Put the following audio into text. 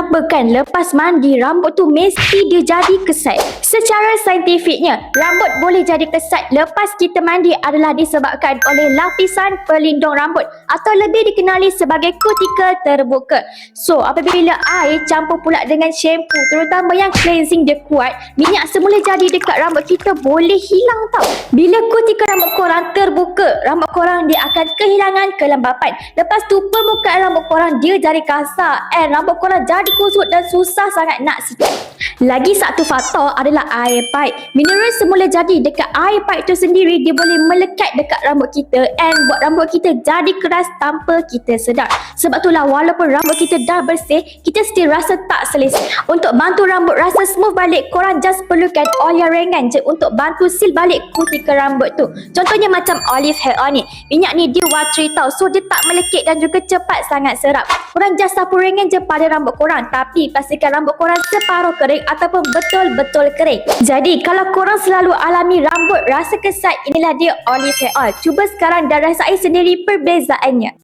Kenapa kan lepas mandi rambut tu mesti dia jadi kesat? Secara saintifiknya, rambut boleh jadi kesat lepas kita mandi adalah disebabkan oleh lapisan pelindung rambut atau lebih dikenali sebagai kutikel terbuka. So, apabila air campur pula dengan shampoo, terutama yang cleansing dia kuat, minyak semula jadi dekat rambut kita boleh hilang tau. Bila kutikel rambut korang terbuka, rambut korang dia akan kehilangan kelembapan. Lepas tu permukaan rambut korang dia jadi kasar and rambut korang jadi kusut dan susah sangat nak sikat. Lagi satu faktor adalah air paip. Mineral semula jadi dekat air paip tu sendiri, dia boleh melekat dekat rambut kita and buat rambut kita jadi keras tanpa kita sedar. Sebab itulah walaupun rambut kita dah bersih, kita still rasa tak selesa. Untuk bantu rambut rasa smooth balik, korang just perlukan oil yang ringan je untuk bantu seal balik kutikel rambut tu. Contohnya macam olive hair oil ni. Minyak ni dia watery tau, so dia tak melekit dan juga cepat sangat serap. Korang just sapu ringan je pada rambut korang, tapi pastikan rambut korang separuh kering ataupun betul-betul kering. Jadi kalau korang selalu alami rambut rasa kesat, inilah dia olive hair oil. Cuba sekarang dan rasai sendiri perbezaannya.